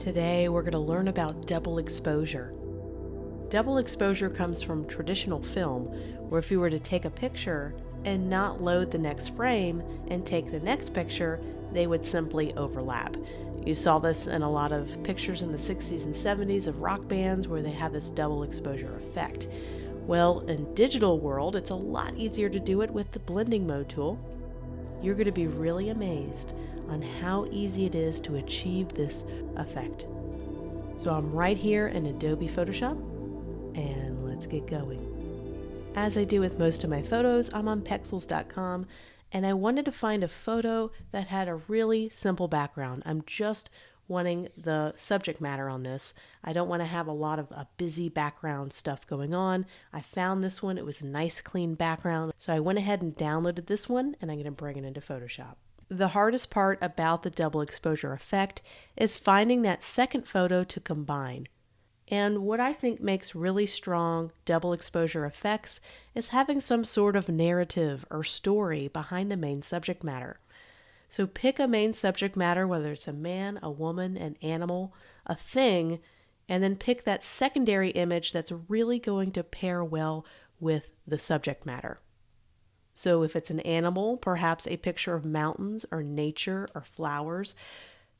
Today we're going to learn about double exposure. Double exposure comes from traditional film, where if you were to take a picture and not load the next frame and take the next picture, they would simply overlap. You saw this in a lot of pictures in the 60s and 70s of rock bands where they have this double exposure effect. Well, in digital world, it's a lot easier to do it with the blending mode tool. You're going to be really amazed on how easy it is to achieve this effect. So I'm right here in Adobe Photoshop, and let's get going. As I do with most of my photos, I'm on Pexels.com, and I wanted to find a photo that had a really simple background. I'm just wanting the subject matter on this. I don't want to have a lot of busy background stuff going on. I found this one. It was a nice clean background. So I went ahead and downloaded this one, and I'm going to bring it into Photoshop. The hardest part about the double exposure effect is finding that second photo to combine. And what I think makes really strong double exposure effects is having some sort of narrative or story behind the main subject matter. So pick a main subject matter, whether it's a man, a woman, an animal, a thing, and then pick that secondary image that's really going to pair well with the subject matter. So if it's an animal, perhaps a picture of mountains or nature or flowers.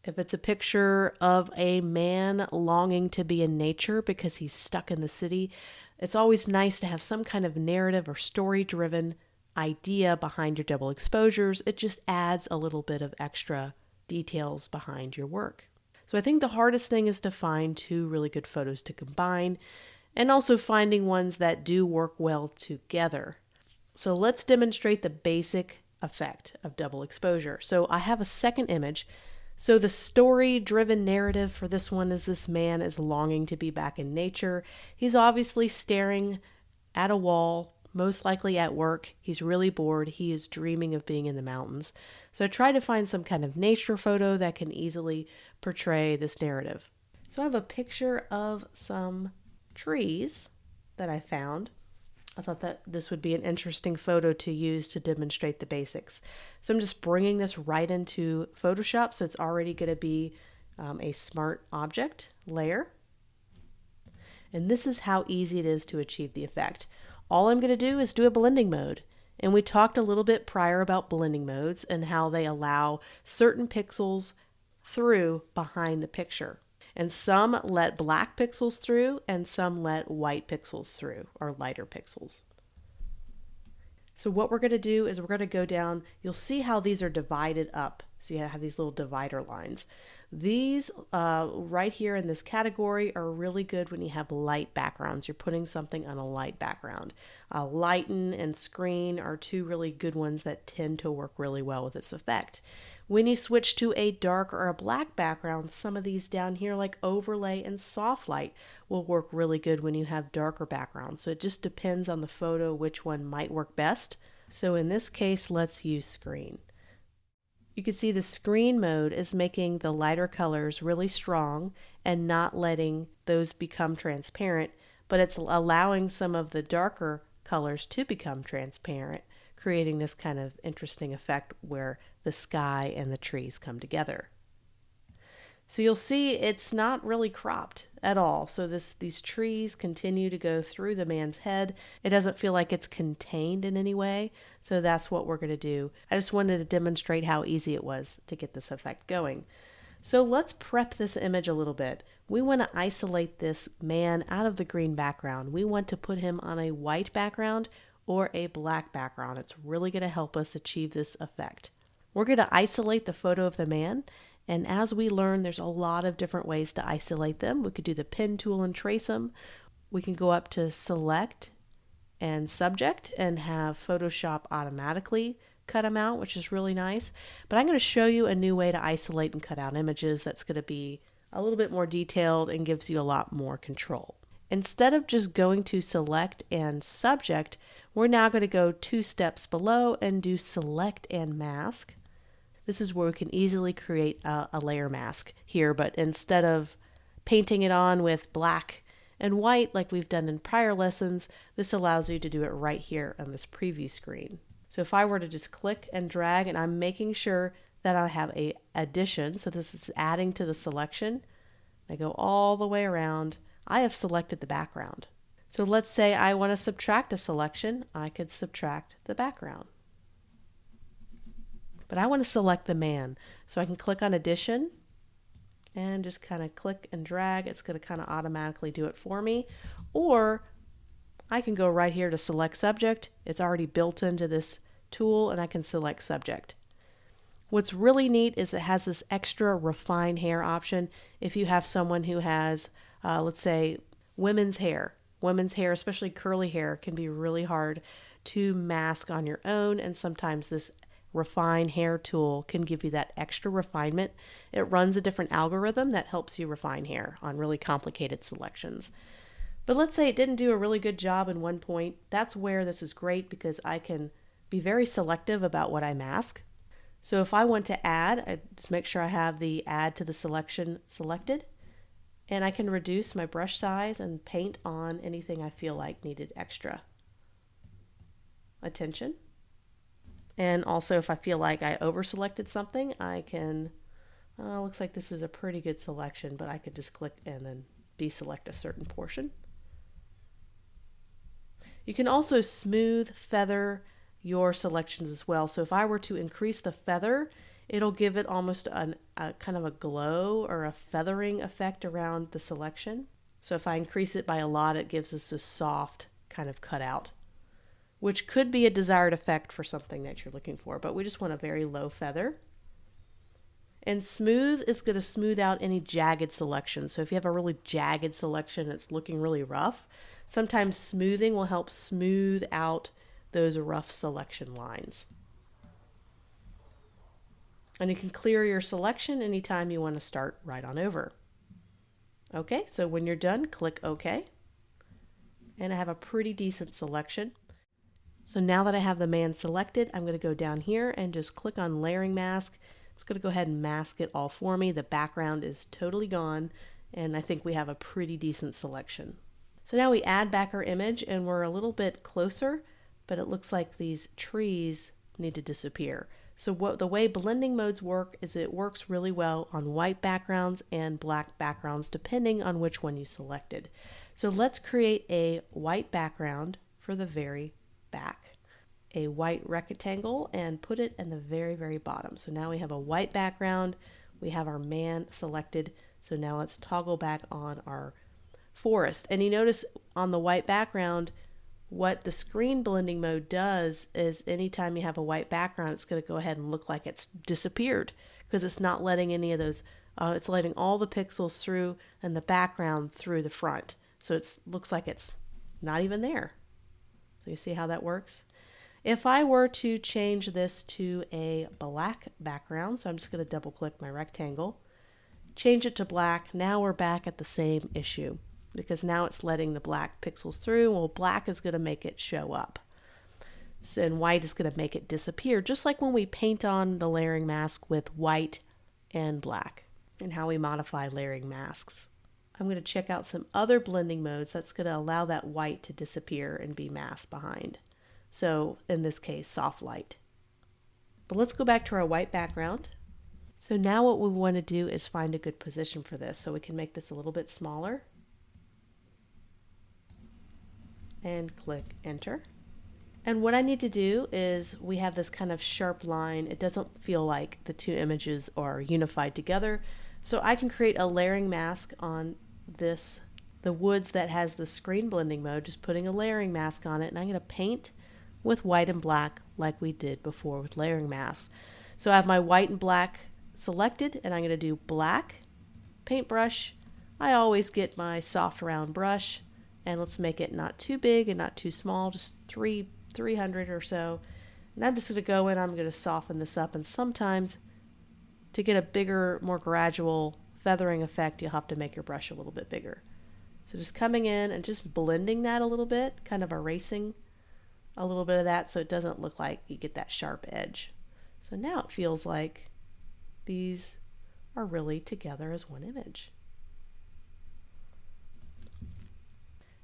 If it's a picture of a man longing to be in nature because he's stuck in the city, it's always nice to have some kind of narrative or story-driven idea behind your double exposures. It just adds a little bit of extra details behind your work. So I think the hardest thing is to find two really good photos to combine, and also finding ones that do work well together. So let's demonstrate the basic effect of double exposure. So I have a second image. So the story-driven narrative for this one is this man is longing to be back in nature. He's obviously staring at a wall, most likely at work. He's really bored. He is dreaming of being in the mountains. So I try to find some kind of nature photo that can easily portray this narrative. So I have a picture of some trees that I found. I thought that this would be an interesting photo to use to demonstrate the basics. So I'm just bringing this right into Photoshop, so it's already going to be a smart object layer. And this is how easy it is to achieve the effect. All I'm going to do is do a blending mode. And we talked a little bit prior about blending modes and how they allow certain pixels through behind the picture. And some let black pixels through and some let white pixels through, or lighter pixels. So what we're going to do is we're going to go down. You'll see how these are divided up. So you have these little divider lines. These right here in this category are really good when you have light backgrounds. You're putting something on a light background. Lighten and screen are two really good ones that tend to work really well with this effect. When you switch to a dark or a black background, some of these down here like overlay and soft light will work really good when you have darker backgrounds. So it just depends on the photo which one might work best. So in this case, let's use screen. You can see the screen mode is making the lighter colors really strong and not letting those become transparent, but it's allowing some of the darker colors to become transparent, creating this kind of interesting effect where the sky and the trees come together. So you'll see it's not really cropped at all. So these trees continue to go through the man's head. It doesn't feel like it's contained in any way. So that's what we're going to do. I just wanted to demonstrate how easy it was to get this effect going. So let's prep this image a little bit. We want to isolate this man out of the green background. We want to put him on a white background or a black background. It's really going to help us achieve this effect. We're going to isolate the photo of the man, and as we learn, there's a lot of different ways to isolate them. We could do the pen tool and trace them. We can go up to select and subject and have Photoshop automatically cut them out, which is really nice. But I'm going to show you a new way to isolate and cut out images that's going to be a little bit more detailed and gives you a lot more control. Instead of just going to select and subject, we're now going to go 2 steps below and do select and mask. This is where we can easily create a layer mask here, but instead of painting it on with black and white like we've done in prior lessons, this allows you to do it right here on this preview screen. So if I were to just click and drag, and I'm making sure that I have a addition, so this is adding to the selection, I go all the way around. I have selected the background. So let's say I want to subtract a selection. I could subtract the background. But I want to select the man. So I can click on addition and just kind of click and drag. It's going to kind of automatically do it for me. Or I can go right here to select subject. It's already built into this tool and I can select subject. What's really neat is it has this extra refine hair option. If you have someone who has, let's say, women's hair, especially curly hair, can be really hard to mask on your own, and sometimes this refine hair tool can give you that extra refinement. It runs a different algorithm that helps you refine hair on really complicated selections. But let's say it didn't do a really good job in one point. That's where this is great because I can be very selective about what I mask. So if I want to add, I just make sure I have the add to the selection selected, and I can reduce my brush size and paint on anything I feel like needed extra attention. And also if I feel like I over selected something, I can, looks like this is a pretty good selection, but I could just click and then deselect a certain portion. You can also smooth feather your selections as well. So if I were to increase the feather, it'll give it almost a kind of a glow or a feathering effect around the selection. So if I increase it by a lot, it gives us a soft kind of cutout, which could be a desired effect for something that you're looking for, but we just want a very low feather. And smooth is going to smooth out any jagged selection. So if you have a really jagged selection that's looking really rough, sometimes smoothing will help smooth out those rough selection lines. And you can clear your selection anytime you want to start right on over. Okay, so when you're done, click OK. And I have a pretty decent selection. So now that I have the man selected, I'm going to go down here and just click on layering mask. It's going to go ahead and mask it all for me. The background is totally gone, and I think we have a pretty decent selection. So now we add back our image and we're a little bit closer, but it looks like these trees need to disappear. So the way blending modes work is it works really well on white backgrounds and black backgrounds depending on which one you selected. So let's create a white background for the very back. A white rectangle and put it in the very, very bottom. So now we have a white background, we have our man selected. So now let's toggle back on our forest. And you notice on the white background, what the screen blending mode does is anytime you have a white background, it's going to go ahead and look like it's disappeared because it's not letting any of those, it's letting all the pixels through and the background through the front. So it looks like it's not even there. So you see how that works? If I were to change this to a black background, so I'm just going to double click my rectangle, change it to black, now we're back at the same issue because now it's letting the black pixels through. Well, black is going to make it show up. So, and white is going to make it disappear, just like when we paint on the layering mask with white and black and how we modify layering masks. I'm going to check out some other blending modes that's going to allow that white to disappear and be masked behind. So in this case, soft light. But let's go back to our white background. So now what we want to do is find a good position for this. So we can make this a little bit smaller. And click enter. And what I need to do is we have this kind of sharp line. It doesn't feel like the two images are unified together. So I can create a layering mask on this, the woods that has the screen blending mode, just putting a layering mask on it. And I'm going to paint with white and black like we did before with layering masks. So I have my white and black selected and I'm going to do black, paintbrush. I always get my soft round brush and let's make it not too big and not too small, just 300 or so. And I'm just going to go in, I'm going to soften this up, and sometimes to get a bigger, more gradual feathering effect, you'll have to make your brush a little bit bigger. So just coming in and just blending that a little bit, kind of erasing a little bit of that so it doesn't look like you get that sharp edge. So now it feels like these are really together as one image.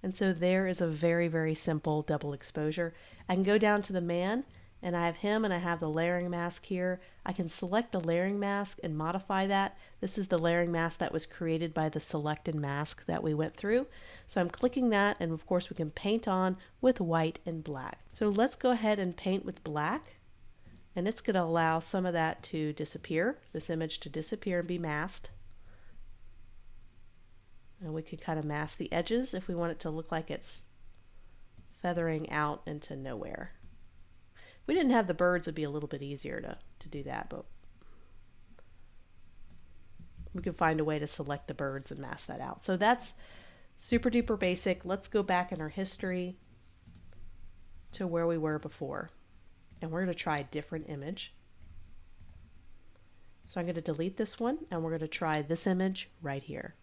And so there is a very, very simple double exposure. I can go down to the man and I have him and I have the layering mask here. I can select the layering mask and modify that. This is the layering mask that was created by the selected mask that we went through. So I'm clicking that, and of course we can paint on with white and black. So let's go ahead and paint with black, and it's going to allow some of that to disappear, this image to disappear and be masked. And we could kind of mask the edges if we want it to look like it's feathering out into nowhere. If we didn't have the birds, it'd be a little bit easier to do that, but we could find a way to select the birds and mask that out. So that's super duper basic. Let's go back in our history to where we were before. And we're going to try a different image. So I'm going to delete this one, and we're going to try this image right here.